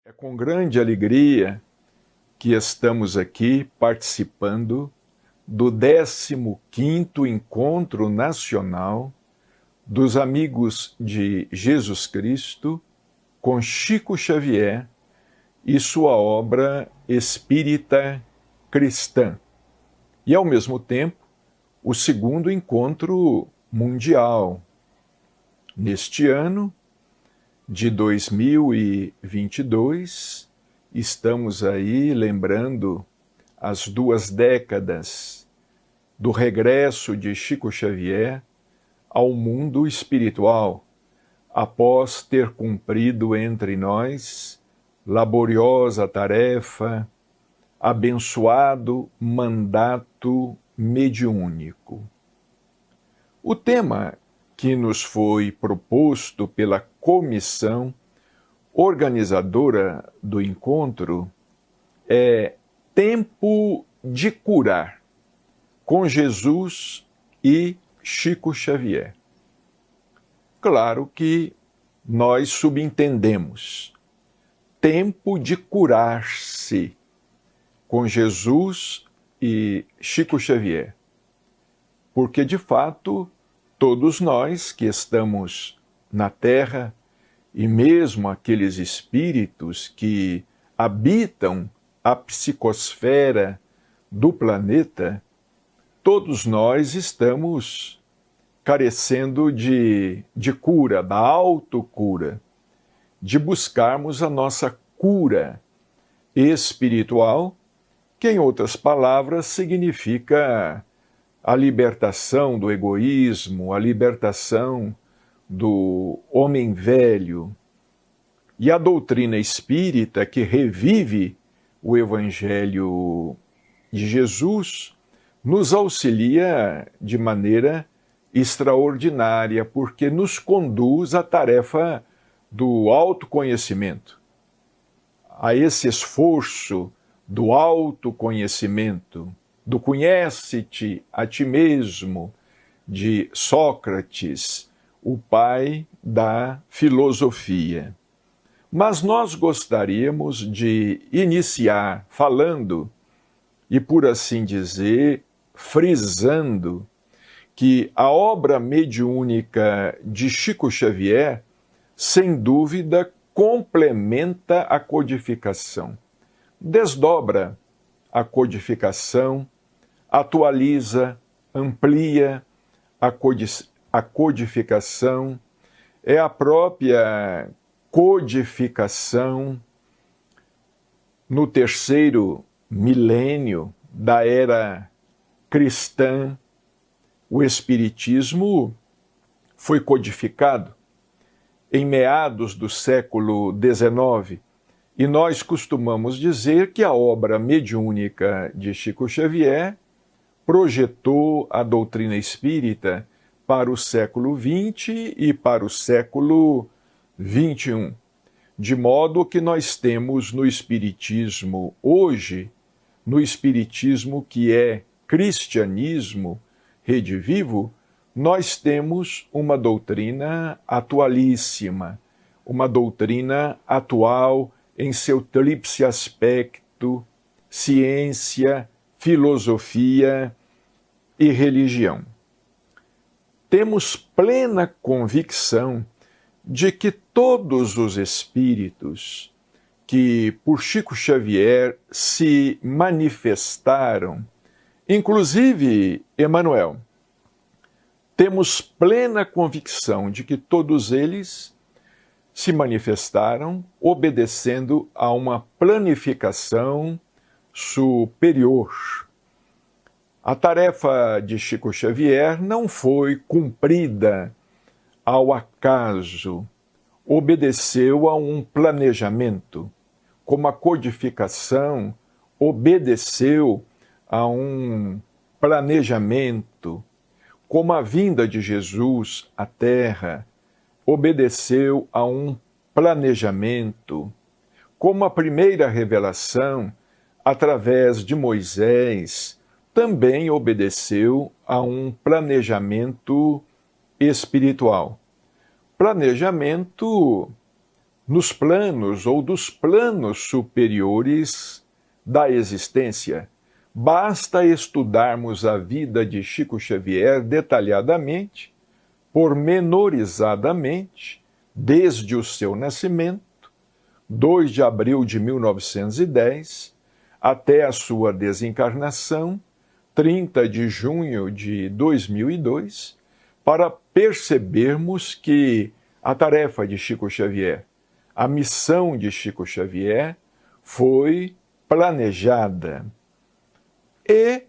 É com grande alegria que estamos aqui participando do 15º Encontro Nacional dos Amigos de Jesus Cristo com Chico Xavier e sua obra espírita cristã. E, ao mesmo tempo, o 2º Encontro Mundial. Neste ano de 2022, estamos aí lembrando as 2 décadas do regresso de Chico Xavier ao mundo espiritual, após ter cumprido entre nós laboriosa tarefa, abençoado mandato mediúnico. O tema que nos foi proposto pela comissão organizadora do encontro é Tempo de Curar, com Jesus e Chico Xavier. Claro que nós subentendemos tempo de curar-se com Jesus e Chico Xavier, porque de fato todos nós que estamos na Terra, e mesmo aqueles espíritos que habitam a psicosfera do planeta, todos nós estamos carecendo de cura, da autocura, de buscarmos a nossa cura espiritual, que em outras palavras significa a libertação do egoísmo, a libertação do homem velho. E a doutrina espírita, que revive o Evangelho de Jesus, nos auxilia de maneira extraordinária, porque nos conduz à tarefa do autoconhecimento, a esse esforço do autoconhecimento, do conhece-te a ti mesmo, de Sócrates, o pai da filosofia. Mas nós gostaríamos de iniciar falando, e por assim dizer, frisando, que a obra mediúnica de Chico Xavier, sem dúvida, complementa a codificação, desdobra a codificação, atualiza, amplia a codificação, é a própria codificação no 3º milênio da era cristã. O Espiritismo foi codificado em meados do século XIX, e nós costumamos dizer que a obra mediúnica de Chico Xavier projetou a doutrina espírita para o século XX e para o século XXI, de modo que nós temos no Espiritismo hoje, no Espiritismo que é cristianismo redivivo, nós temos uma doutrina atualíssima, uma doutrina atual em seu tríplice aspecto: ciência, filosofia e religião. Temos plena convicção de que todos os espíritos que por Chico Xavier se manifestaram, inclusive Emmanuel, temos plena convicção de que todos eles se manifestaram obedecendo a uma planificação superior. A tarefa de Chico Xavier não foi cumprida ao acaso, obedeceu a um planejamento, como a codificação obedeceu a um planejamento, como a vinda de Jesus à Terra obedeceu a um planejamento, como a primeira revelação, através de Moisés, também obedeceu a um planejamento espiritual. Planejamento nos planos ou dos planos superiores da existência. Basta estudarmos a vida de Chico Xavier detalhadamente, pormenorizadamente, desde o seu nascimento, 2 de abril de 1910, até a sua desencarnação, 30 de junho de 2002, para percebermos que a tarefa de Chico Xavier, a missão de Chico Xavier, foi planejada. E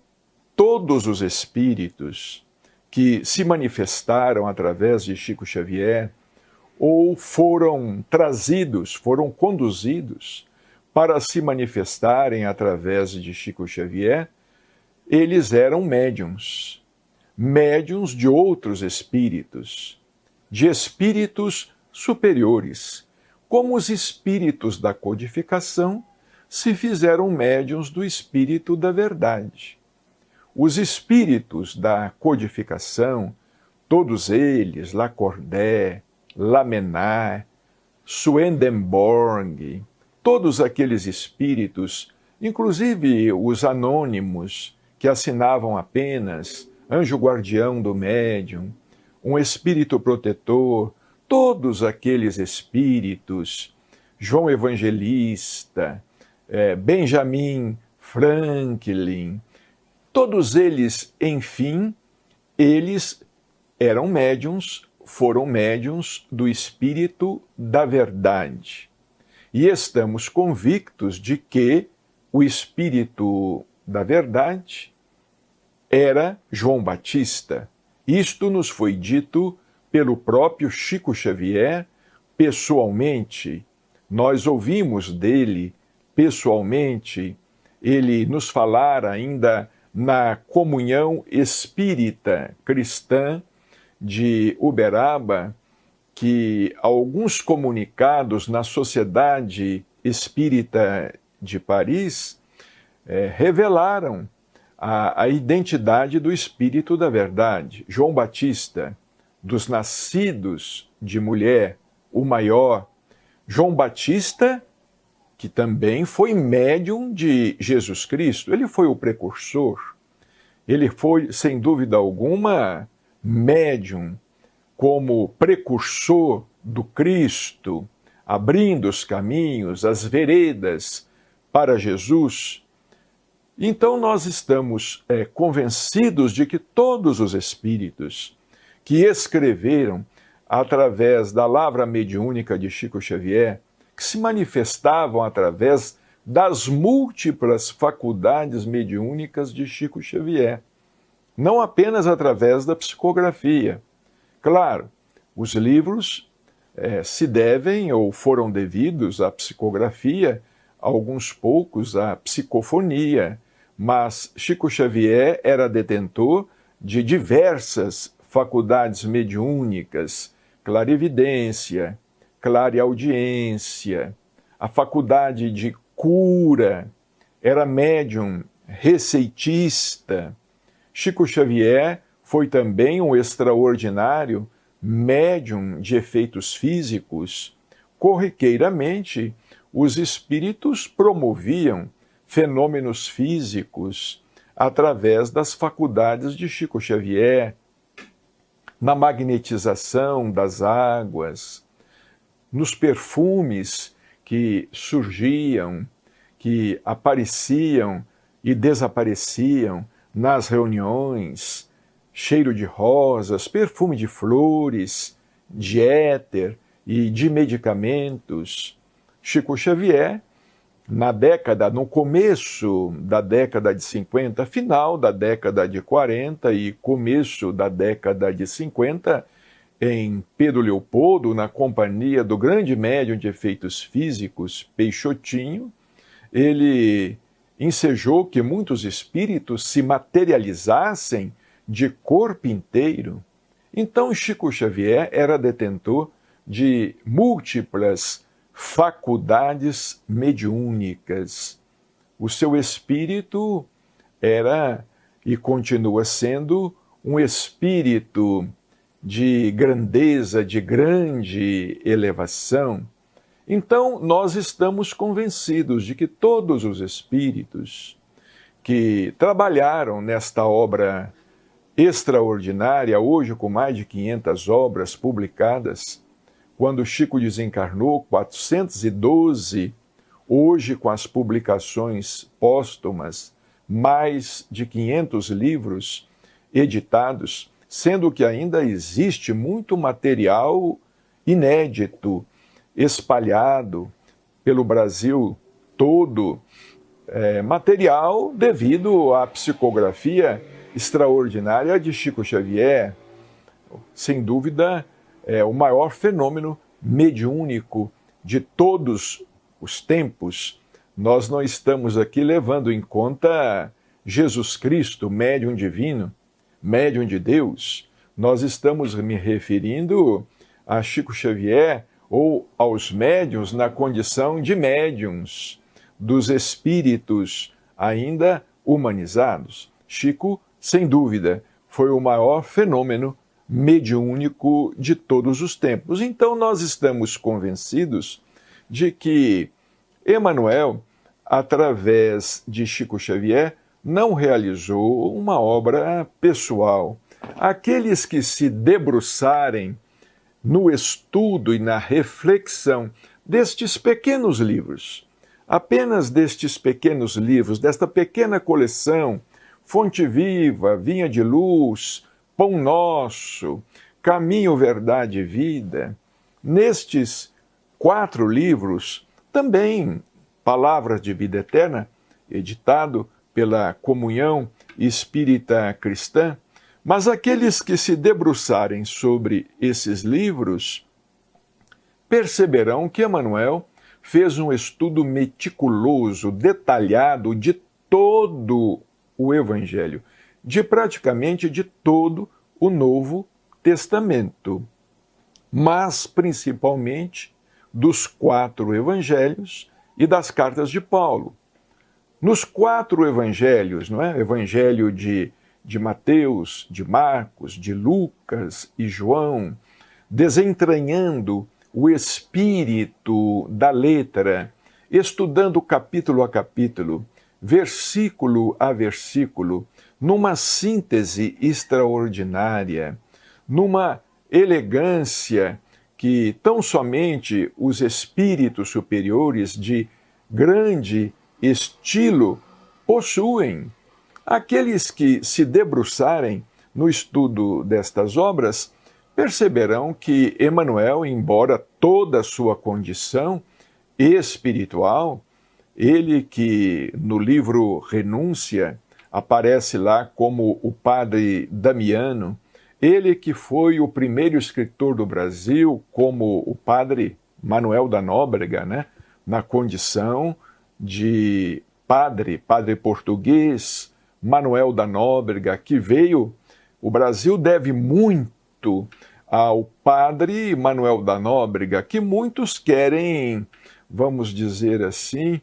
todos os espíritos que se manifestaram através de Chico Xavier ou foram trazidos, foram conduzidos para se manifestarem através de Chico Xavier, eles eram médiuns, médiuns de outros espíritos, de espíritos superiores, como os espíritos da codificação se fizeram médiuns do espírito da verdade. Os espíritos da codificação, todos eles, Lacordaire, Lamennais, Swedenborg, todos aqueles espíritos, inclusive os anônimos, que assinavam apenas anjo guardião do médium, um espírito protetor, todos aqueles espíritos, João Evangelista, Benjamin Franklin, todos eles, enfim, eles eram médiuns, foram médiuns do Espírito da Verdade. E estamos convictos de que o Espírito da Verdade era João Batista. Isto nos foi dito pelo próprio Chico Xavier pessoalmente. Nós ouvimos dele pessoalmente, ele nos falara ainda na comunhão espírita cristã de Uberaba, que alguns comunicados na Sociedade Espírita de Paris revelaram a identidade do Espírito da Verdade. João Batista, dos nascidos de mulher, o maior. João Batista, que também foi médium de Jesus Cristo. Ele foi o precursor. Ele foi, sem dúvida alguma, médium como precursor do Cristo, abrindo os caminhos, as veredas para Jesus. Então nós estamos convencidos de que todos os espíritos que escreveram através da lavra mediúnica de Chico Xavier, que se manifestavam através das múltiplas faculdades mediúnicas de Chico Xavier, não apenas através da psicografia. Claro, os livros se devem ou foram devidos à psicografia, alguns poucos à psicofonia, mas Chico Xavier era detentor de diversas faculdades mediúnicas, clarividência, clareaudiência, a faculdade de cura, era médium, receitista. Chico Xavier foi também um extraordinário médium de efeitos físicos. Corriqueiramente, os espíritos promoviam fenômenos físicos através das faculdades de Chico Xavier, na magnetização das águas, nos perfumes que surgiam, que apareciam e desapareciam nas reuniões, cheiro de rosas, perfume de flores, de éter e de medicamentos. Chico Xavier, no começo da década de 50, final da década de 40 e começo da década de 50, em Pedro Leopoldo, na companhia do grande médium de efeitos físicos, Peixotinho, ele ensejou que muitos espíritos se materializassem de corpo inteiro. Então, Chico Xavier era detentor de múltiplas faculdades mediúnicas. O seu espírito era e continua sendo um espírito de grandeza, de grande elevação. Então, nós estamos convencidos de que todos os espíritos que trabalharam nesta obra extraordinária, hoje com mais de 500 obras publicadas, quando Chico desencarnou, 412, hoje com as publicações póstumas, mais de 500 livros editados, sendo que ainda existe muito material inédito, espalhado pelo Brasil todo, material devido à psicografia extraordinária de Chico Xavier, sem dúvida, o maior fenômeno mediúnico de todos os tempos. Nós não estamos aqui levando em conta Jesus Cristo, médium divino, médium de Deus. Nós estamos me referindo a Chico Xavier ou aos médiuns na condição de médiuns, dos espíritos ainda humanizados. Chico, sem dúvida, foi o maior fenômeno mediúnico de todos os tempos. Então nós estamos convencidos de que Emmanuel, através de Chico Xavier, não realizou uma obra pessoal. Aqueles que se debruçarem no estudo e na reflexão destes pequenos livros, apenas destes pequenos livros, desta pequena coleção, Fonte Viva, Vinha de Luz, Pão Nosso, Caminho, Verdade e Vida, nestes 4 livros, também Palavras de Vida Eterna, editado pela Comunhão Espírita Cristã, mas aqueles que se debruçarem sobre esses livros perceberão que Emmanuel fez um estudo meticuloso, detalhado de todo o Evangelho, de praticamente de todo o Novo Testamento, mas principalmente dos 4 Evangelhos e das cartas de Paulo. Nos 4 Evangelhos, não é? Evangelho de Mateus, de Marcos, de Lucas e João, desentranhando o espírito da letra, estudando capítulo a capítulo, versículo a versículo, numa síntese extraordinária, numa elegância que tão somente os espíritos superiores de grande estilo possuem. Aqueles que se debruçarem no estudo destas obras perceberão que Emmanuel, embora toda a sua condição espiritual, ele que no livro Renúncia aparece lá como o padre Damiano, ele que foi o primeiro escritor do Brasil, como o padre Manuel da Nóbrega, né? Na condição de padre português, Manuel da Nóbrega, que veio, o Brasil deve muito ao padre Manuel da Nóbrega, que muitos querem, vamos dizer assim,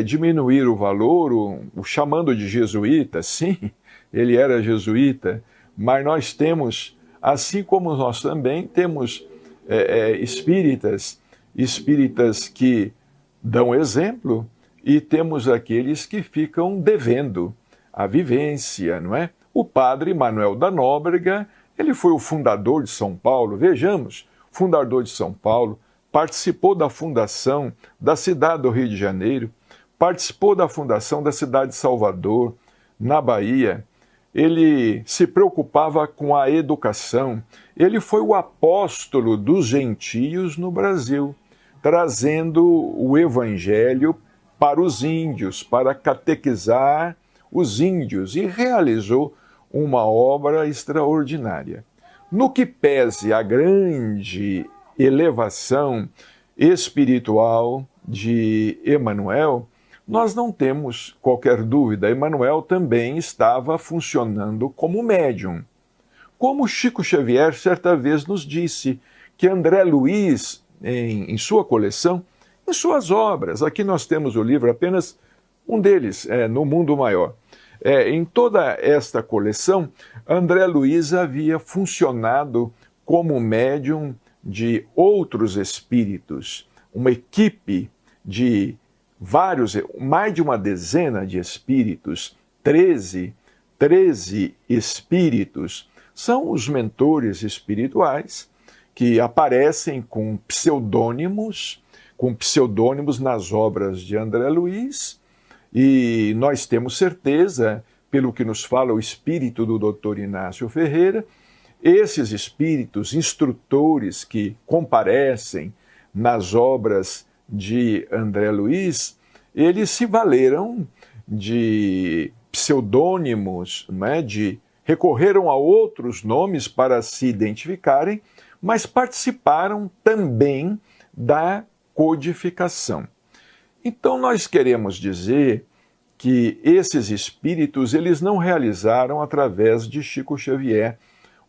diminuir o valor, o chamando de jesuíta. Sim, ele era jesuíta, mas nós temos, assim como nós também temos espíritas que dão exemplo, e temos aqueles que ficam devendo a vivência, não é? O padre Manuel da Nóbrega, ele foi o fundador de São Paulo, vejamos, fundador de São Paulo, participou da fundação da cidade do Rio de Janeiro, participou da fundação da cidade de Salvador, na Bahia. Ele se preocupava com a educação. Ele foi o apóstolo dos gentios no Brasil, trazendo o evangelho para os índios, para catequizar os índios, e realizou uma obra extraordinária. No que pese a grande elevação espiritual de Emmanuel, nós não temos qualquer dúvida, Emmanuel também estava funcionando como médium. Como Chico Xavier certa vez nos disse que André Luiz, em sua coleção, em suas obras, aqui nós temos o livro, apenas um deles, No Mundo Maior. Em toda esta coleção, André Luiz havia funcionado como médium de outros espíritos, uma equipe de mais de uma dezena de espíritos, 13 espíritos, são os mentores espirituais que aparecem com pseudônimos nas obras de André Luiz, e nós temos certeza, pelo que nos fala o espírito do Dr. Inácio Ferreira, esses espíritos instrutores que comparecem nas obras de André Luiz, eles se valeram de pseudônimos, recorreram a outros nomes para se identificarem, mas participaram também da codificação. Então nós queremos dizer que esses espíritos eles não realizaram através de Chico Xavier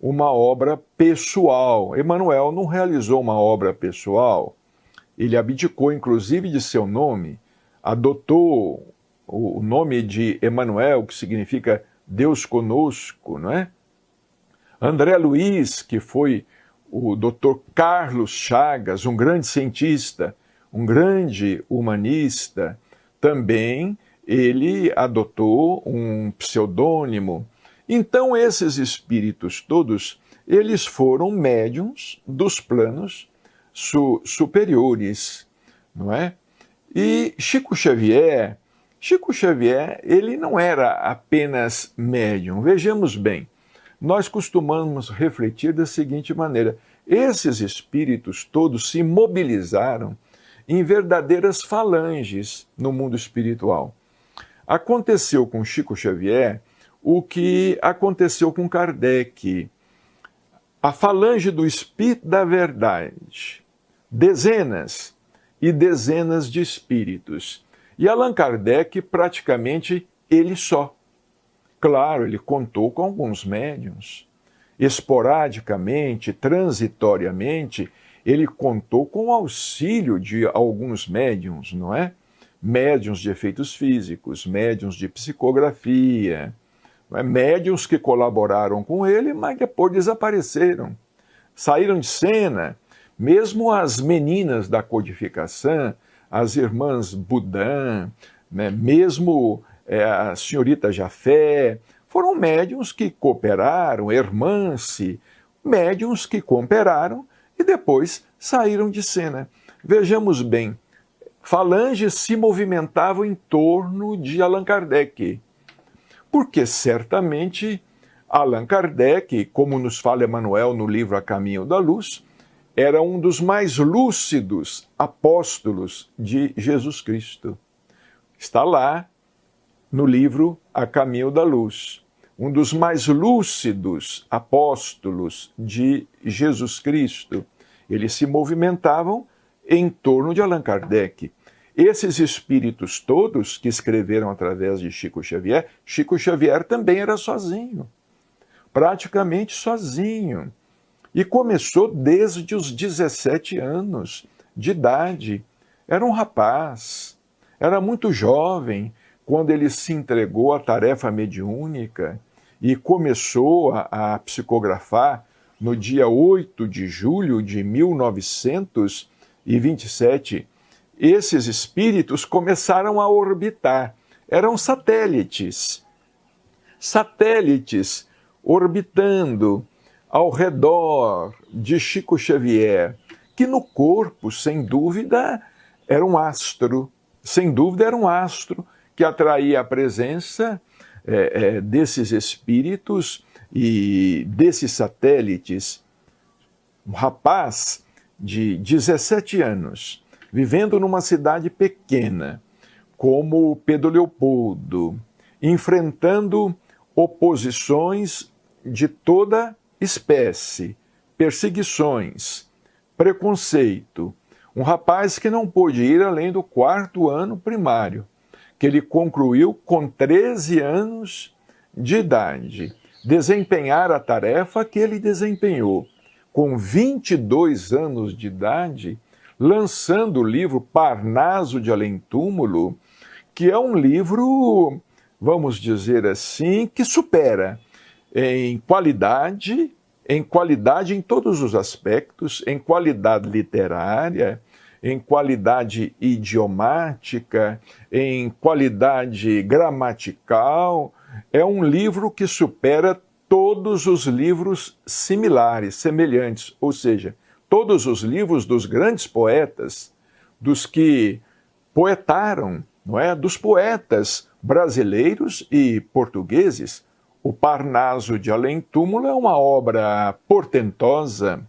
uma obra pessoal. Emmanuel não realizou uma obra pessoal. Ele abdicou inclusive de seu nome, adotou o nome de Emmanuel, que significa Deus conosco, não é? André Luiz, que foi o Dr. Carlos Chagas, um grande cientista, um grande humanista, também ele adotou um pseudônimo. Então esses espíritos todos, eles foram médiuns dos planos superiores, não é? E Chico Xavier, ele não era apenas médium. Vejamos bem, nós costumamos refletir da seguinte maneira: esses espíritos todos se mobilizaram em verdadeiras falanges no mundo espiritual. Aconteceu com Chico Xavier o que aconteceu com Kardec. A falange do Espírito da Verdade, dezenas e dezenas de espíritos. E Allan Kardec, praticamente, ele só. Claro, ele contou com alguns médiuns. Esporadicamente, transitoriamente, ele contou com o auxílio de alguns médiuns, não é? Médiuns de efeitos físicos, médiuns de psicografia, não é? Médiuns que colaboraram com ele, mas depois desapareceram, saíram de cena. Mesmo as meninas da codificação, as irmãs Boudin, né? Mesmo a senhorita Jafé, foram médiuns que cooperaram, Hermance, médiuns que cooperaram e depois saíram de cena. Vejamos bem, falanges se movimentavam em torno de Allan Kardec, porque certamente Allan Kardec, como nos fala Emmanuel no livro A Caminho da Luz, era um dos mais lúcidos apóstolos de Jesus Cristo. Está lá no livro A Caminho da Luz. Um dos mais lúcidos apóstolos de Jesus Cristo. Eles se movimentavam em torno de Allan Kardec. Esses espíritos todos que escreveram através de Chico Xavier também era sozinho. Praticamente sozinho. E começou desde os 17 anos de idade. Era um rapaz, era muito jovem quando ele se entregou à tarefa mediúnica e começou a psicografar no dia 8 de julho de 1927. Esses espíritos começaram a orbitar. Eram satélites orbitando ao redor de Chico Xavier, que no corpo, sem dúvida, era um astro. Sem dúvida, era um astro que atraía a presença desses espíritos e desses satélites. Um rapaz de 17 anos, vivendo numa cidade pequena, como Pedro Leopoldo, enfrentando oposições de toda espécie, perseguições, preconceito. Um rapaz que não pôde ir além do 4º ano primário, que ele concluiu com 13 anos de idade. Desempenhar a tarefa que ele desempenhou com 22 anos de idade, lançando o livro Parnaso de Além-Túmulo, que é um livro, vamos dizer assim, que supera em qualidade em todos os aspectos, em qualidade literária, em qualidade idiomática, em qualidade gramatical. É um livro que supera todos os livros similares, semelhantes, ou seja, todos os livros dos grandes poetas, dos que poetaram, não é? Dos poetas brasileiros e portugueses. O Parnaso de Além-Túmulo é uma obra portentosa,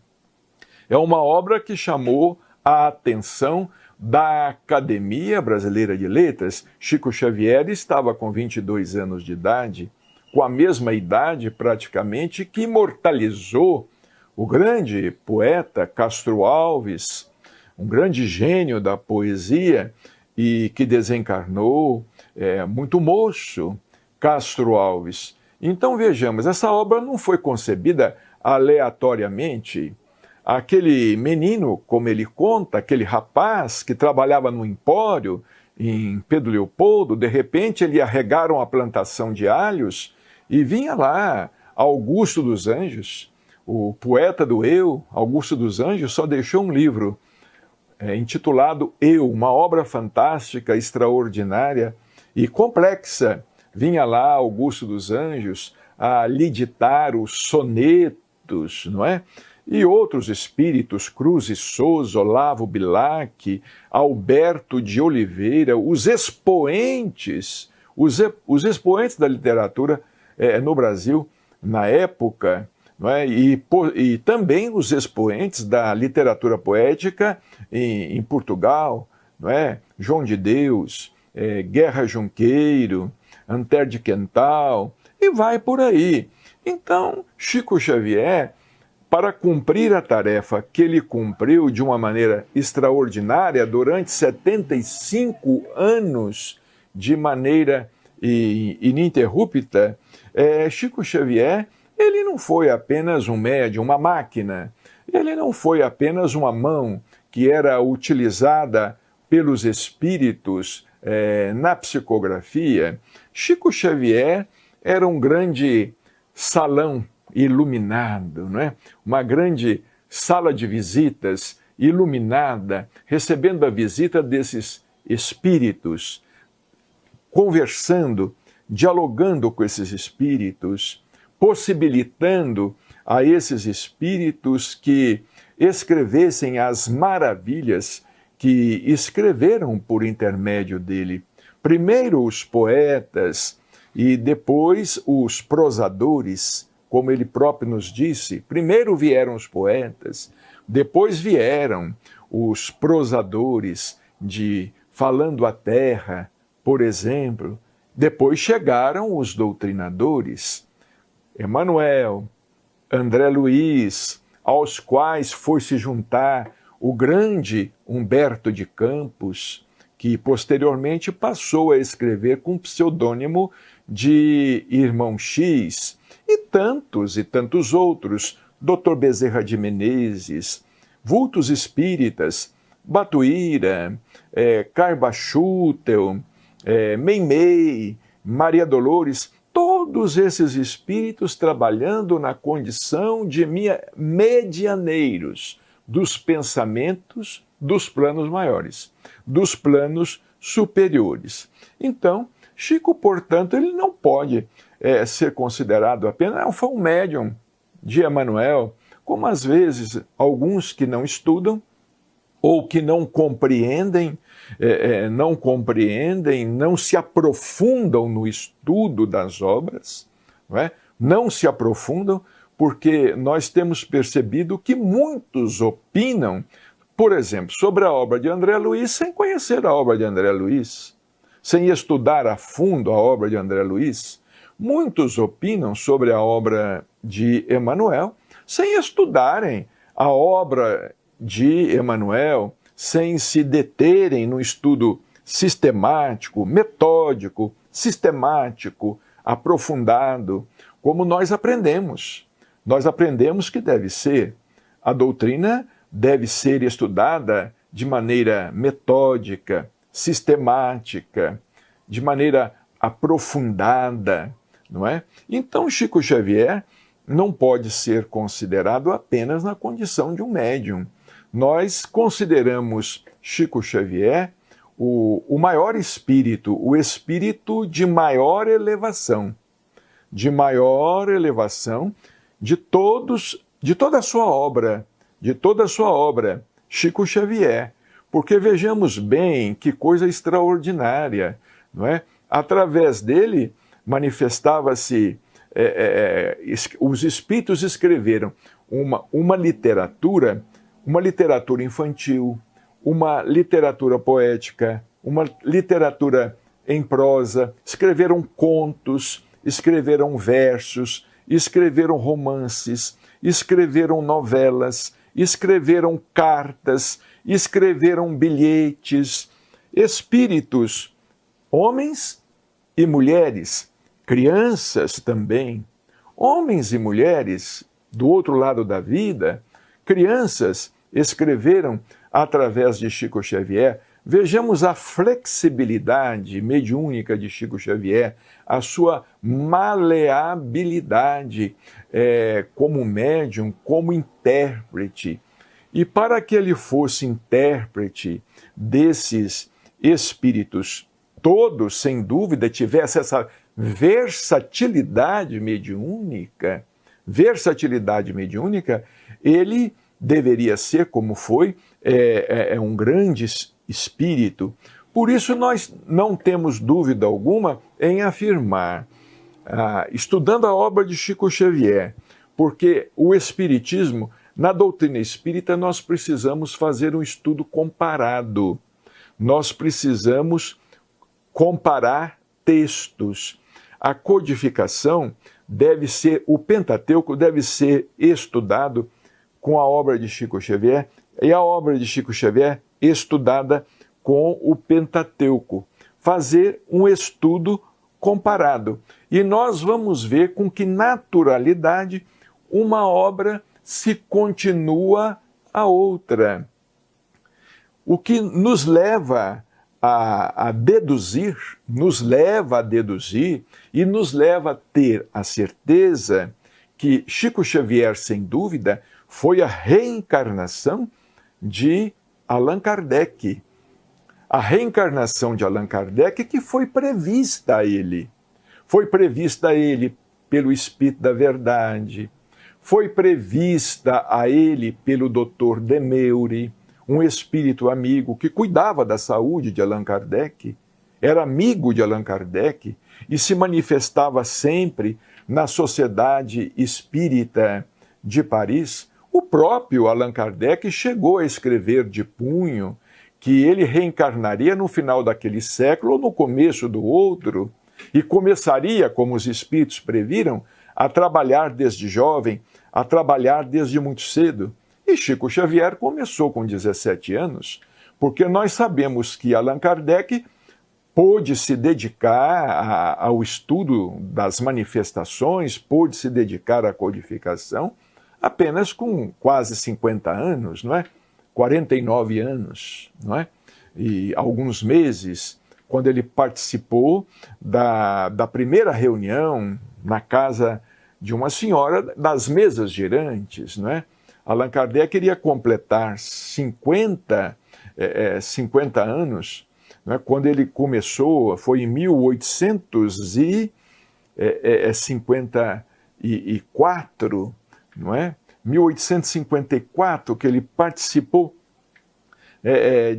é uma obra que chamou a atenção da Academia Brasileira de Letras. Chico Xavier estava com 22 anos de idade, com a mesma idade praticamente que imortalizou o grande poeta Castro Alves, um grande gênio da poesia e que desencarnou muito moço, Castro Alves. Então vejamos, essa obra não foi concebida aleatoriamente. Aquele menino, como ele conta, aquele rapaz que trabalhava no empório em Pedro Leopoldo, de repente ele ia regar uma plantação de alhos e vinha lá Augusto dos Anjos, o poeta do Eu, Augusto dos Anjos, só deixou um livro intitulado Eu, uma obra fantástica, extraordinária e complexa. Vinha lá Augusto dos Anjos a lhe ditar os sonetos, não é? E outros espíritos, Cruz e Souza, Olavo Bilac, Alberto de Oliveira, os expoentes da literatura no Brasil, na época, não é? E também os expoentes da literatura poética em Portugal, não é? João de Deus, Guerra Junqueiro, Antero de Quental, e vai por aí. Então, Chico Xavier, para cumprir a tarefa que ele cumpriu de uma maneira extraordinária durante 75 anos, de maneira ininterrupta, Chico Xavier, ele não foi apenas um médium, uma máquina, ele não foi apenas uma mão que era utilizada pelos espíritos na psicografia. Chico Xavier era um grande salão iluminado, não é? Uma grande sala de visitas iluminada, recebendo a visita desses espíritos, conversando, dialogando com esses espíritos, possibilitando a esses espíritos que escrevessem as maravilhas que escreveram por intermédio dele. Primeiro os poetas e depois os prosadores, como ele próprio nos disse. Primeiro vieram os poetas, depois vieram os prosadores de Falando a Terra, por exemplo. Depois chegaram os doutrinadores, Emmanuel, André Luiz, aos quais foi se juntar o grande Humberto de Campos, que posteriormente passou a escrever com o pseudônimo de Irmão X, e tantos outros, Dr. Bezerra de Menezes, vultos espíritas, Batuíra, Carbachutel, Meimei, Maria Dolores, todos esses espíritos trabalhando na condição de medianeiros dos pensamentos dos planos maiores, dos planos superiores. Então, Chico, portanto, ele não pode ser considerado apenas foi um médium de Emmanuel, como às vezes alguns que não estudam ou que não compreendem, não se aprofundam no estudo das obras, não se aprofundam, porque nós temos percebido que muitos opinam, por exemplo, sobre a obra de André Luiz sem conhecer a obra de André Luiz, sem estudar a fundo a obra de André Luiz. Muitos opinam sobre a obra de Emmanuel sem estudarem a obra de Emmanuel, sem se deterem no estudo sistemático, metódico, aprofundado, como nós aprendemos. Nós aprendemos que deve ser. A doutrina deve ser estudada de maneira metódica, sistemática, de maneira aprofundada, não é? Então, Chico Xavier não pode ser considerado apenas na condição de um médium. nós consideramos Chico Xavier o maior espírito, o espírito de maior elevação de toda a sua obra, Chico Xavier. Porque vejamos bem que coisa extraordinária, não é? Através dele manifestava-se, os espíritos escreveram uma literatura infantil, uma literatura poética, uma literatura em prosa, escreveram contos, escreveram versos, escreveram romances, escreveram novelas, escreveram cartas, escreveram bilhetes, espíritos, homens e mulheres, crianças também, homens e mulheres do outro lado da vida, crianças escreveram através de Chico Xavier. Vejamos a flexibilidade mediúnica de Chico Xavier, a sua maleabilidade como médium, como intérprete. E para que ele fosse intérprete desses espíritos todos, sem dúvida, tivesse essa versatilidade mediúnica, ele deveria ser, como foi, um grande espírito. Por isso nós não temos dúvida alguma em afirmar, estudando a obra de Chico Xavier, porque o Espiritismo, na doutrina espírita, nós precisamos fazer um estudo comparado. Nós precisamos comparar textos. A codificação o Pentateuco deve ser estudado com a obra de Chico Xavier, e a obra de Chico Xavier estudada com o Pentateuco. Fazer um estudo comparado. E nós vamos ver com que naturalidade uma obra se continua a outra. O que nos leva a deduzir e nos leva a ter a certeza que Chico Xavier, sem dúvida, foi a reencarnação de Allan Kardec. A reencarnação de Allan Kardec que foi prevista a ele. Foi prevista a ele pelo Espírito da Verdade, foi prevista a ele pelo Dr. Demeure, um espírito amigo que cuidava da saúde de Allan Kardec, era amigo de Allan Kardec e se manifestava sempre na Sociedade Espírita de Paris. O próprio Allan Kardec chegou a escrever de punho que ele reencarnaria no final daquele século ou no começo do outro e começaria, como os espíritos previram, a trabalhar desde jovem, a trabalhar desde muito cedo. E Chico Xavier começou com 17 anos, porque nós sabemos que Allan Kardec pôde se dedicar ao estudo das manifestações, pôde se dedicar à codificação apenas com quase 50 anos, não é? 49 anos, não é? E alguns meses, quando ele participou da primeira reunião na casa de uma senhora das mesas girantes, não é? Allan Kardec queria completar 50 anos, não é? Quando ele começou, foi em 1854, não é? 1854, que ele participou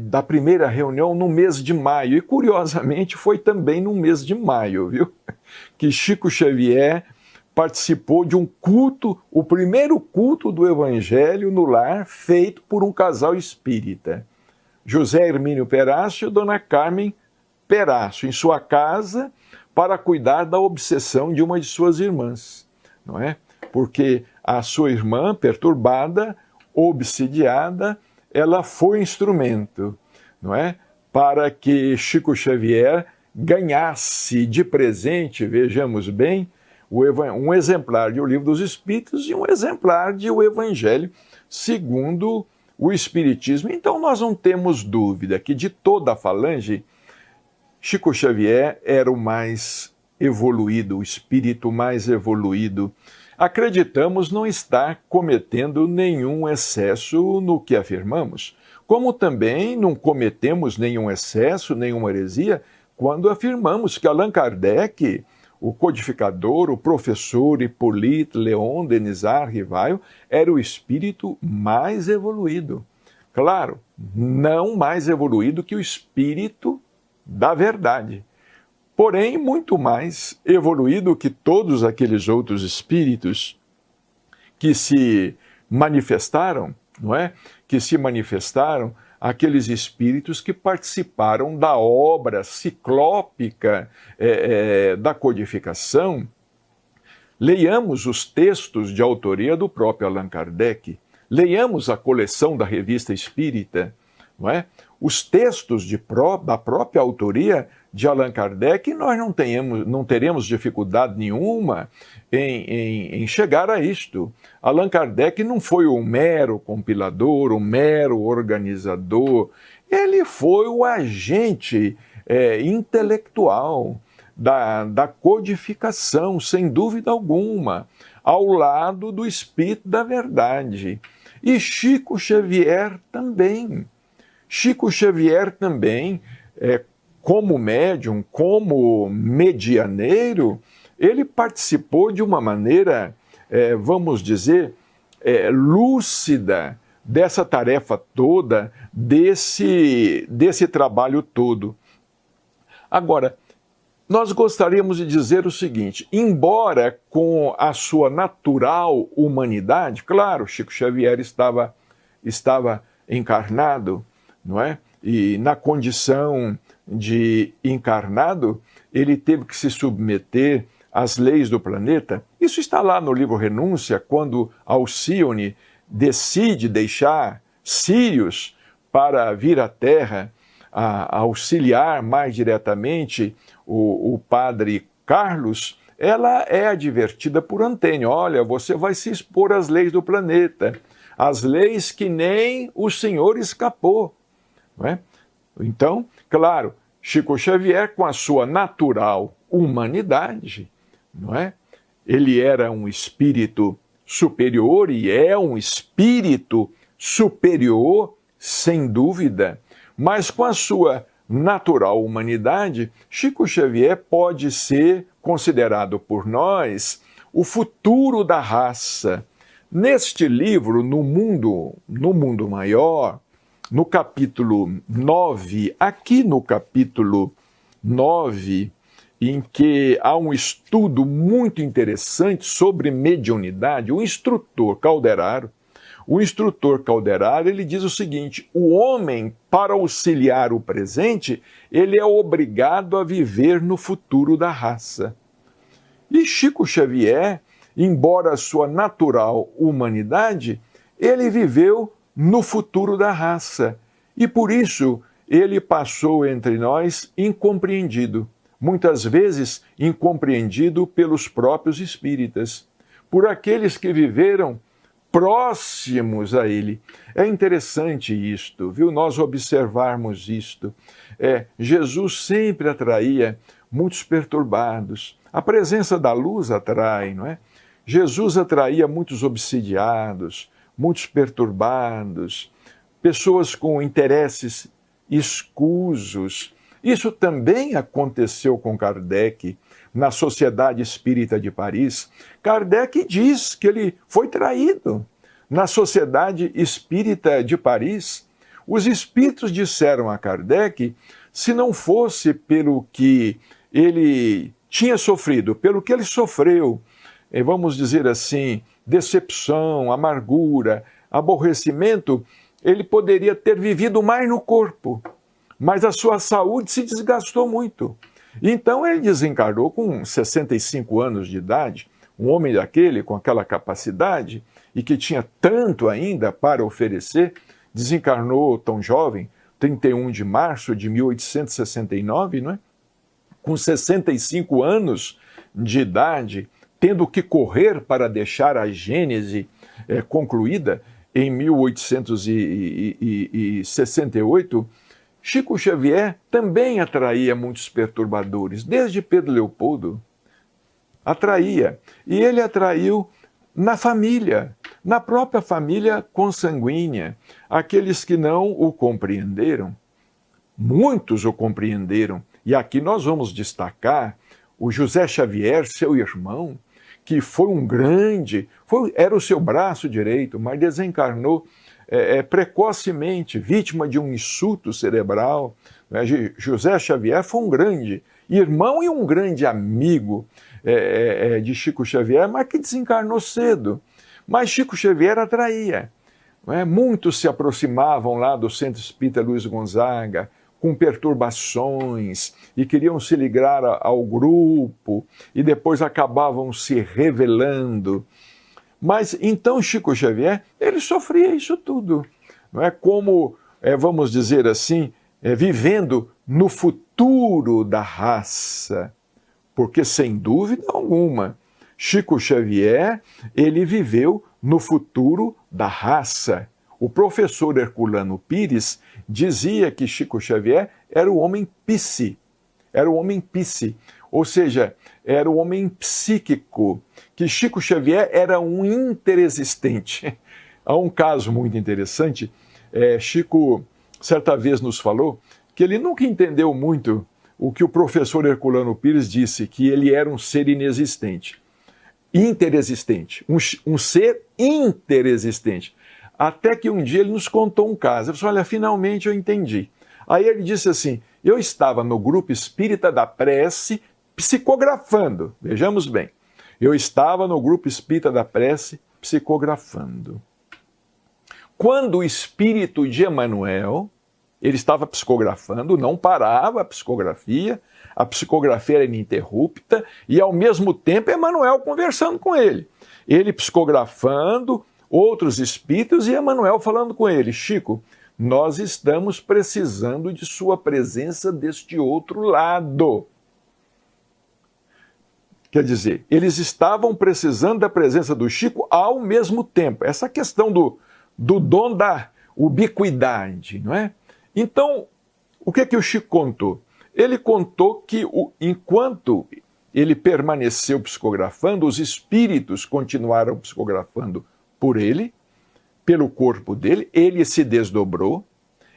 da primeira reunião no mês de maio. E, curiosamente, foi também no mês de maio, viu? Que Chico Xavier participou de um culto, o primeiro culto do Evangelho no lar, feito por um casal espírita. José Hermínio Perácio e Dona Carmen Perácio, em sua casa, para cuidar da obsessão de uma de suas irmãs, não é? Porque a sua irmã, perturbada, obsidiada, ela foi instrumento, não é? Para que Chico Xavier ganhasse de presente, vejamos bem, um exemplar de O Livro dos Espíritos e um exemplar de O Evangelho segundo o Espiritismo. Então nós não temos dúvida que de toda a falange, Chico Xavier era o mais evoluído, o espírito mais evoluído. acreditamos não estar cometendo nenhum excesso no que afirmamos, como também não cometemos nenhum excesso, nenhuma heresia, quando afirmamos que Allan Kardec, o codificador, o professor Hippolyte Léon Denisard Rivail, era o espírito mais evoluído. Claro, não mais evoluído que o espírito da verdade, porém muito mais evoluído que todos aqueles outros espíritos que se manifestaram, não é? Que se manifestaram, aqueles espíritos que participaram da obra ciclópica da codificação. Leiamos os textos de autoria do próprio Allan Kardec, leiamos a coleção da Revista Espírita, não é? Os textos da própria autoria de Allan Kardec, nós não teremos dificuldade nenhuma em chegar a isto. Allan Kardec não foi um mero compilador, um mero organizador, ele foi o agente intelectual da codificação, sem dúvida alguma, ao lado do Espírito da Verdade. E Chico Xavier também. Chico Xavier também, como médium, como medianeiro, ele participou de uma maneira, vamos dizer, lúcida dessa tarefa toda, desse trabalho todo. Agora, nós gostaríamos de dizer o seguinte: embora com a sua natural humanidade, claro, Chico Xavier estava encarnado, não é? E na condição de encarnado, ele teve que se submeter às leis do planeta. Isso está lá no livro Renúncia, quando Alcione decide deixar Sírios para vir à Terra a auxiliar mais diretamente o padre Carlos. Ela é advertida por Antênio: olha, você vai se expor às leis do planeta, às leis que nem o senhor escapou. Não é? Então, claro, Chico Xavier, com a sua natural humanidade, não é? Ele era um espírito superior e é um espírito superior, sem dúvida, mas com a sua natural humanidade, Chico Xavier pode ser considerado por nós o futuro da raça. Neste livro, No Mundo Maior, no capítulo 9, aqui no capítulo 9, em que há um estudo muito interessante sobre mediunidade, o instrutor Calderaro, ele diz o seguinte: o homem, para auxiliar o presente, ele é obrigado a viver no futuro da raça. E Chico Xavier, embora a sua natural humanidade, ele viveu no futuro da raça. E por isso ele passou entre nós incompreendido, muitas vezes incompreendido pelos próprios espíritas, por aqueles que viveram próximos a ele. É interessante isto, viu? Nós observarmos isto. Jesus sempre atraía muitos perturbados. A presença da luz atrai, não é? Jesus atraía muitos obsidiados, muitos perturbados, pessoas com interesses escusos. Isso também aconteceu com Kardec na Sociedade Espírita de Paris. Kardec diz que ele foi traído. Na Sociedade Espírita de Paris, os espíritos disseram a Kardec, se não fosse pelo que ele tinha sofrido, pelo que ele sofreu, vamos dizer assim, decepção, amargura, aborrecimento, ele poderia ter vivido mais no corpo, mas a sua saúde se desgastou muito. Então ele desencarnou com 65 anos de idade, um homem daquele com aquela capacidade e que tinha tanto ainda para oferecer, desencarnou tão jovem, 31 de março de 1869, não é? Com 65 anos de idade, tendo que correr para deixar a Gênese concluída em 1868, Chico Xavier também atraía muitos perturbadores, desde Pedro Leopoldo atraía. E ele atraiu na família, na própria família consanguínea. Aqueles que não o compreenderam, muitos o compreenderam. E aqui nós vamos destacar o José Xavier, seu irmão, que foi um grande, era o seu braço direito, mas desencarnou precocemente, vítima de um insulto cerebral. José Xavier foi um grande irmão e um grande amigo de Chico Xavier, mas que desencarnou cedo. Mas Chico Xavier atraía. Muitos se aproximavam lá do Centro Espírita Luiz Gonzaga, com perturbações, e queriam se ligar ao grupo, e depois acabavam se revelando. Mas então Chico Xavier, ele sofria isso tudo. Não é como, vamos dizer assim, vivendo no futuro da raça. Porque, sem dúvida alguma, Chico Xavier, ele viveu no futuro da raça. O professor Herculano Pires dizia que Chico Xavier era o homem psi, ou seja, era o homem psíquico, que Chico Xavier era um interexistente. Há um caso muito interessante, Chico certa vez nos falou que ele nunca entendeu muito o que o professor Herculano Pires disse, que ele era um ser inexistente, interexistente, um ser interexistente. Até que um dia ele nos contou um caso. Ele falou, olha, finalmente eu entendi. Aí ele disse assim, eu estava no grupo espírita da prece psicografando. Vejamos bem. Eu estava no grupo espírita da prece psicografando. Quando o espírito de Emmanuel, ele estava psicografando, não parava a psicografia era ininterrupta e ao mesmo tempo Emmanuel conversando com ele. Ele psicografando, outros espíritos e Emmanuel falando com ele, Chico, nós estamos precisando de sua presença deste outro lado. Quer dizer, eles estavam precisando da presença do Chico ao mesmo tempo. Essa questão do dom da ubiquidade, não é? Então, o que o Chico contou? Ele contou que enquanto ele permaneceu psicografando, os espíritos continuaram psicografando por ele, pelo corpo dele, ele se desdobrou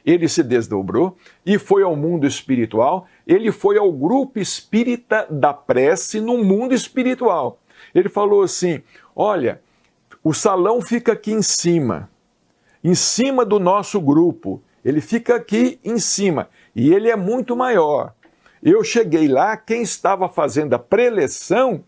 e foi ao mundo espiritual, ele foi ao grupo espírita da prece no mundo espiritual. Ele falou assim, olha, o salão fica aqui em cima do nosso grupo, ele fica aqui em cima, e ele é muito maior. Eu cheguei lá, quem estava fazendo a preleção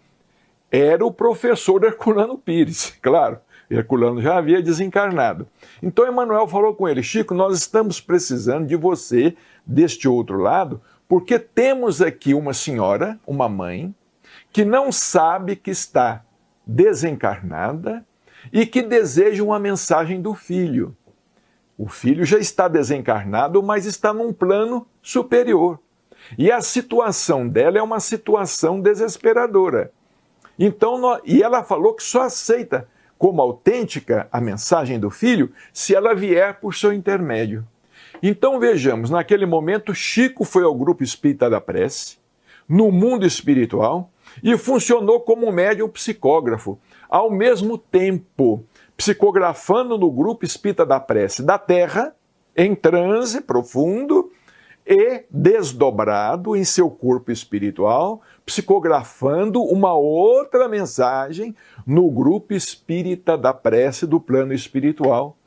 era o professor Herculano Pires, claro. Herculano já havia desencarnado. Então Emmanuel falou com ele, Chico, nós estamos precisando de você deste outro lado, porque temos aqui uma senhora, uma mãe, que não sabe que está desencarnada e que deseja uma mensagem do filho. O filho já está desencarnado, mas está num plano superior. E a situação dela é uma situação desesperadora. Então, e ela falou que só aceita como autêntica a mensagem do filho se ela vier por seu intermédio. Então vejamos, naquele momento Chico foi ao grupo espírita da prece, no mundo espiritual, e funcionou como um médium psicógrafo, ao mesmo tempo psicografando no grupo espírita da prece da Terra, em transe profundo, e desdobrado em seu corpo espiritual, psicografando uma outra mensagem no grupo espírita da prece do plano espiritual,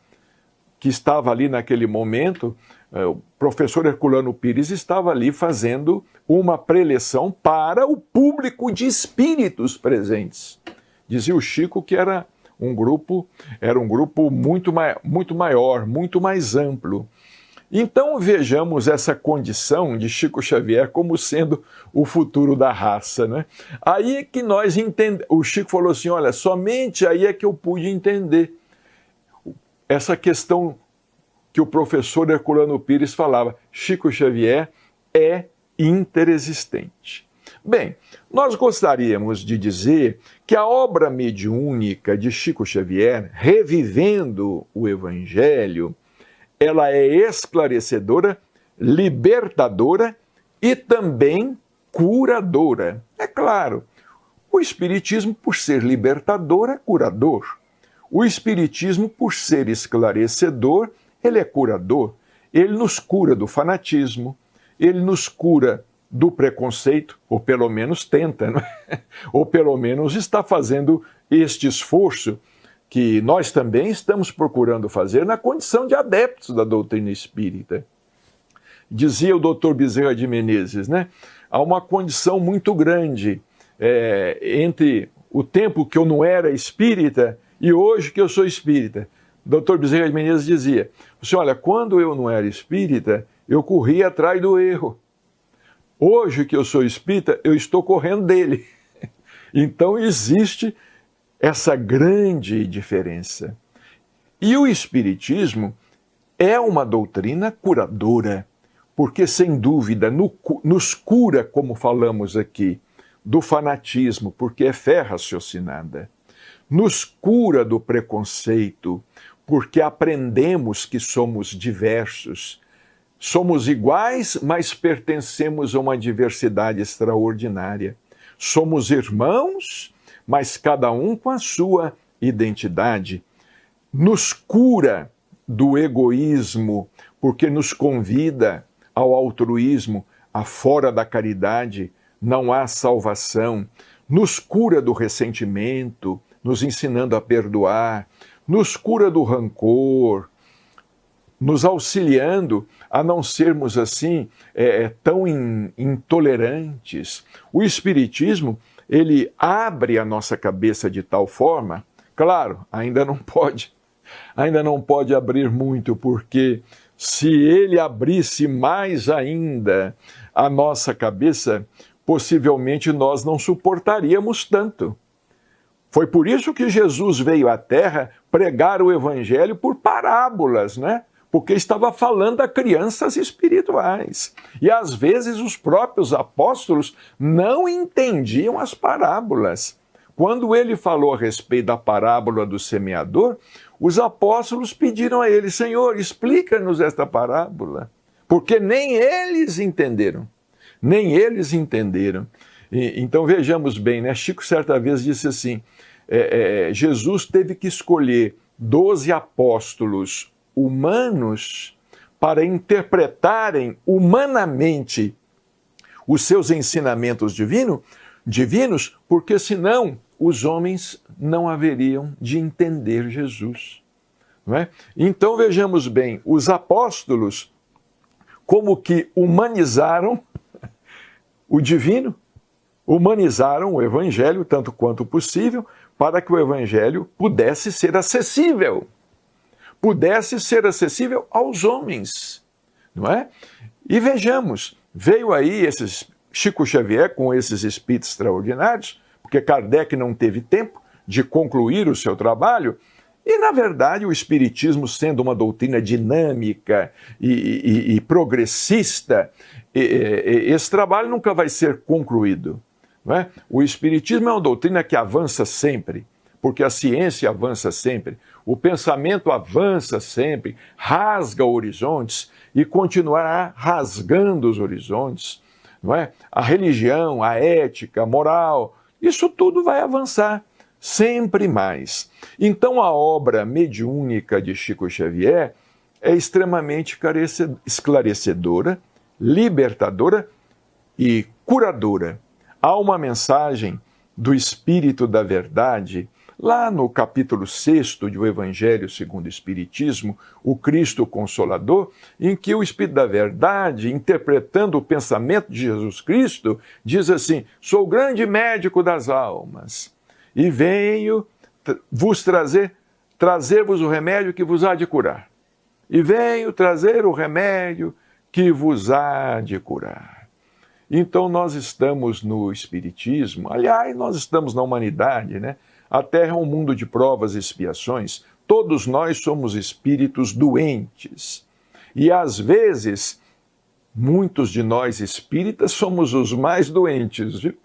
que estava ali naquele momento, o professor Herculano Pires estava ali fazendo uma preleção para o público de espíritos presentes. Dizia o Chico que era um grupo muito maior, muito mais amplo. Então vejamos essa condição de Chico Xavier como sendo o futuro da raça, né? Aí é que nós entendemos, o Chico falou assim, olha, somente aí é que eu pude entender essa questão que o professor Herculano Pires falava, Chico Xavier é interexistente. Bem, nós gostaríamos de dizer que a obra mediúnica de Chico Xavier, revivendo o Evangelho, ela é esclarecedora, libertadora e também curadora. É claro, O Espiritismo, por ser libertador, é curador. O Espiritismo, por ser esclarecedor, ele é curador. Ele nos cura do fanatismo, ele nos cura do preconceito, ou pelo menos tenta, não é? Ou pelo menos está fazendo este esforço que nós também estamos procurando fazer na condição de adeptos da doutrina espírita. Dizia o Dr. Bezerra de Menezes, né? Há uma condição muito grande entre o tempo que eu não era espírita e hoje que eu sou espírita. O Dr. Bezerra de Menezes dizia, olha, quando eu não era espírita, eu corria atrás do erro. Hoje que eu sou espírita, eu estou correndo dele. Então existe essa grande diferença. E o Espiritismo é uma doutrina curadora, porque sem dúvida nos cura, como falamos aqui, do fanatismo, porque é fé raciocinada. Nos cura do preconceito, porque aprendemos que somos diversos. Somos iguais, mas pertencemos a uma diversidade extraordinária. Somos irmãos, mas cada um com a sua identidade. Nos cura do egoísmo, porque nos convida ao altruísmo. Afora da caridade não há salvação. Nos cura do ressentimento, nos ensinando a perdoar. Nos cura do rancor, nos auxiliando a não sermos assim tão intolerantes. O Espiritismo, ele abre a nossa cabeça de tal forma, claro, ainda não pode abrir muito, porque se ele abrisse mais ainda a nossa cabeça, possivelmente nós não suportaríamos tanto. Foi por isso que Jesus veio à Terra pregar o Evangelho por parábolas, né? Porque estava falando a crianças espirituais. E às vezes os próprios apóstolos não entendiam as parábolas. Quando ele falou a respeito da parábola do semeador, os apóstolos pediram a ele, Senhor, explica-nos esta parábola. Porque nem eles entenderam. Nem eles entenderam. Então vejamos bem, né? Chico certa vez disse assim, Jesus teve que escolher 12 apóstolos humanos para interpretarem humanamente os seus ensinamentos divinos, porque senão os homens não haveriam de entender Jesus. Não é? Então vejamos bem, os apóstolos como que humanizaram o divino, humanizaram o Evangelho tanto quanto possível, para que o Evangelho pudesse ser acessível aos homens, não é? E vejamos, veio aí Chico Xavier com esses espíritos extraordinários, porque Kardec não teve tempo de concluir o seu trabalho, e na verdade o Espiritismo, sendo uma doutrina dinâmica e progressista, esse trabalho nunca vai ser concluído. Não é? O Espiritismo é uma doutrina que avança sempre, porque a ciência avança sempre, o pensamento avança sempre, rasga horizontes e continuará rasgando os horizontes. Não é? A religião, a ética, a moral, isso tudo vai avançar sempre mais. Então a obra mediúnica de Chico Xavier é extremamente esclarecedora, libertadora e curadora. Há uma mensagem do Espírito da Verdade, lá no capítulo 6 do Evangelho segundo o Espiritismo, o Cristo Consolador, em que o Espírito da Verdade, interpretando o pensamento de Jesus Cristo, diz assim, sou o grande médico das almas, e venho vos trazer-vos o remédio que vos há de curar. E venho trazer o remédio que vos há de curar. Então nós estamos no Espiritismo, aliás, nós estamos na humanidade, né? A Terra é um mundo de provas e expiações. Todos nós somos espíritos doentes. E às vezes, muitos de nós espíritas somos os mais doentes, viu?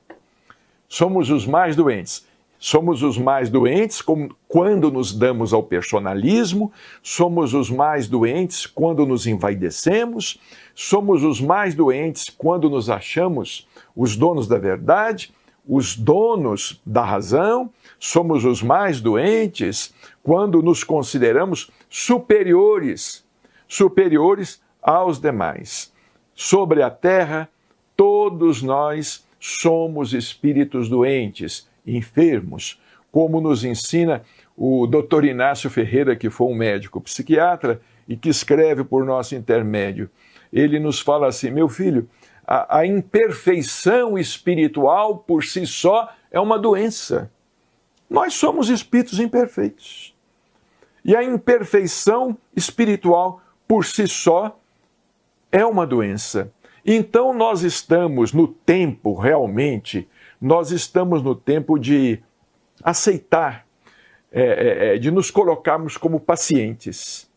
Somos os mais doentes. Somos os mais doentes quando nos damos ao personalismo, somos os mais doentes quando nos envaidecemos, somos os mais doentes quando nos achamos os donos da verdade, os donos da razão, somos os mais doentes quando nos consideramos superiores aos demais. Sobre a terra, todos nós somos espíritos doentes, enfermos, como nos ensina o Dr. Inácio Ferreira, que foi um médico psiquiatra e que escreve por nosso intermédio. Ele nos fala assim: meu filho, a imperfeição espiritual por si só é uma doença. Nós somos espíritos imperfeitos. E a imperfeição espiritual por si só é uma doença. Então nós estamos no tempo, realmente, nós estamos no tempo de aceitar, de nos colocarmos como pacientes.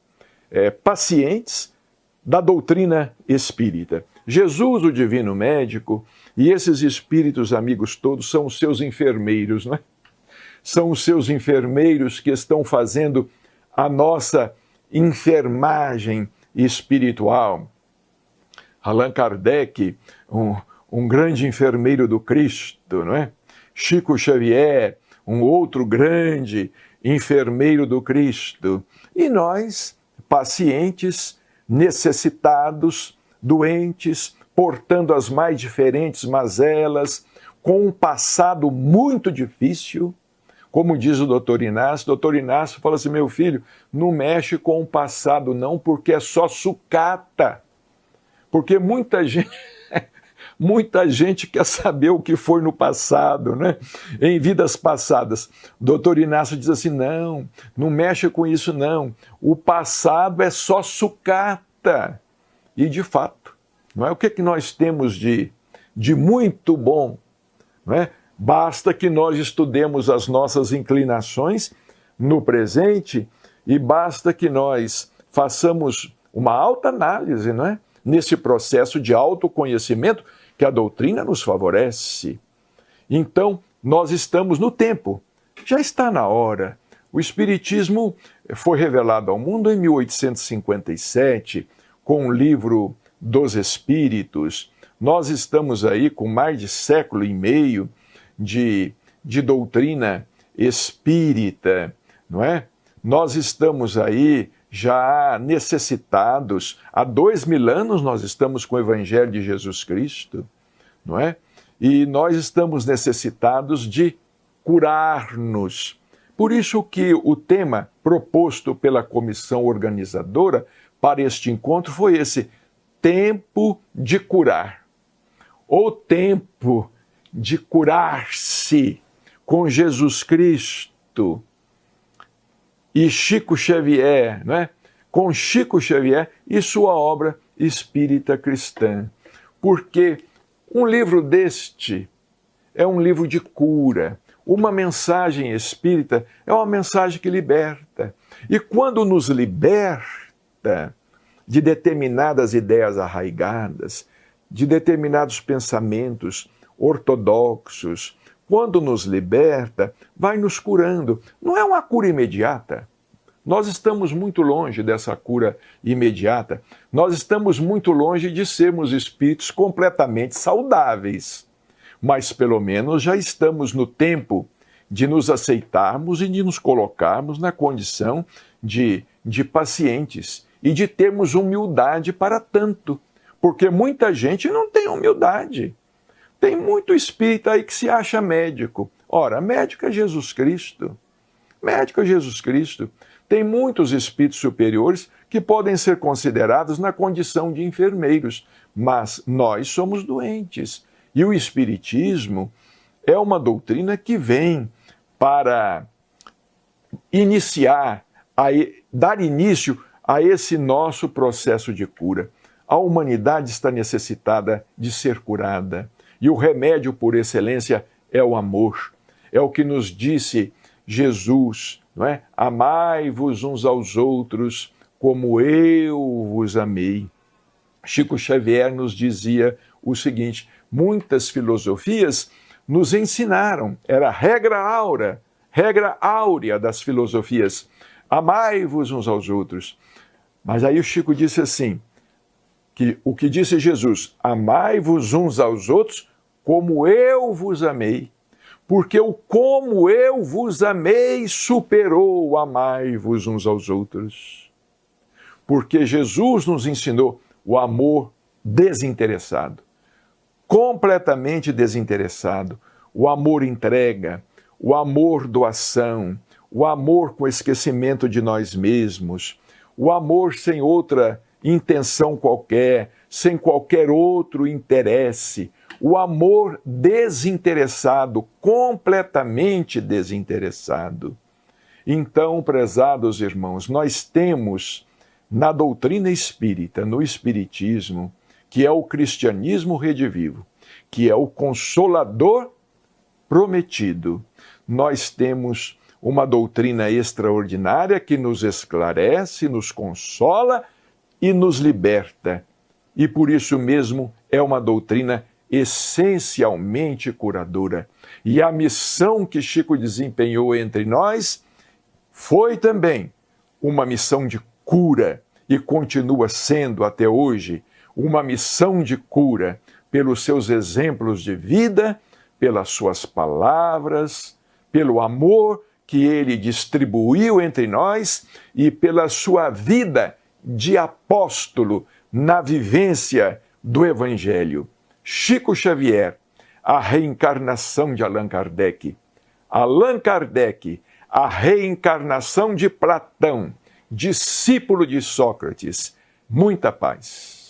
Pacientes da doutrina espírita. Jesus, o divino médico, e esses espíritos amigos todos são os seus enfermeiros, não é? São os seus enfermeiros que estão fazendo a nossa enfermagem espiritual. Allan Kardec, um grande enfermeiro do Cristo, não é? Chico Xavier, um outro grande enfermeiro do Cristo. E nós, pacientes, necessitados, doentes, portando as mais diferentes mazelas, com um passado muito difícil, como diz o doutor Inácio. O doutor Inácio fala assim: meu filho, não mexe com o passado não, porque é só sucata. Porque muita gente quer saber o que foi no passado, né? Em vidas passadas. O doutor Inácio diz assim: não mexe com isso não. O passado é só sucata. E de fato, não é? O que nós temos de muito bom, não é? Basta que nós estudemos as nossas inclinações no presente e basta que nós façamos uma autoanálise, não é? Nesse processo de autoconhecimento que a doutrina nos favorece. Então, nós estamos no tempo. Já está na hora. O Espiritismo foi revelado ao mundo em 1857, com o livro dos Espíritos. Nós estamos aí com mais de século e meio de doutrina espírita, não é? Nós estamos aí já necessitados, há 2000 anos nós estamos com o Evangelho de Jesus Cristo, não é? E nós estamos necessitados de curar-nos. Por isso que o tema proposto pela comissão organizadora para este encontro foi esse: tempo de curar, ou tempo de curar-se com Jesus Cristo. E Chico Xavier, não é? Com Chico Xavier e sua obra espírita cristã. Porque um livro deste é um livro de cura. Uma mensagem espírita é uma mensagem que liberta. E quando nos liberta de determinadas ideias arraigadas, de determinados pensamentos ortodoxos, quando nos liberta, vai nos curando. Não é uma cura imediata. Nós estamos muito longe dessa cura imediata. Nós estamos muito longe de sermos espíritos completamente saudáveis. Mas pelo menos já estamos no tempo de nos aceitarmos e de nos colocarmos na condição de pacientes e de termos humildade para tanto. Porque muita gente não tem humildade. Tem muito espírita aí que se acha médico. Ora, médico é Jesus Cristo. Médico é Jesus Cristo. Tem muitos espíritos superiores que podem ser considerados na condição de enfermeiros, mas nós somos doentes. E o Espiritismo é uma doutrina que vem para dar início a esse nosso processo de cura. A humanidade está necessitada de ser curada. E o remédio por excelência é o amor. É o que nos disse Jesus, não é? Amai-vos uns aos outros como eu vos amei. Chico Xavier nos dizia o seguinte: muitas filosofias nos ensinaram, era a regra áurea das filosofias, amai-vos uns aos outros. Mas aí o Chico disse assim, que o que disse Jesus, amai-vos uns aos outros como eu vos amei. porque o como eu vos amei superou amai-vos uns aos outros. Porque Jesus nos ensinou o amor desinteressado, completamente desinteressado, o amor entrega, o amor doação, o amor com esquecimento de nós mesmos, o amor sem outra intenção qualquer, sem qualquer outro interesse, o amor desinteressado, completamente desinteressado. Então, prezados irmãos, nós temos na doutrina espírita, no Espiritismo, que é o cristianismo redivivo, que é o consolador prometido, nós temos uma doutrina extraordinária que nos esclarece, nos consola e nos liberta. E por isso mesmo é uma doutrina essencialmente curadora. E a missão que Chico desempenhou entre nós foi também uma missão de cura e continua sendo até hoje uma missão de cura pelos seus exemplos de vida, pelas suas palavras, pelo amor que ele distribuiu entre nós e pela sua vida de apóstolo na vivência do Evangelho. Chico Xavier, a reencarnação de Allan Kardec. Allan Kardec, a reencarnação de Platão, discípulo de Sócrates. Muita paz.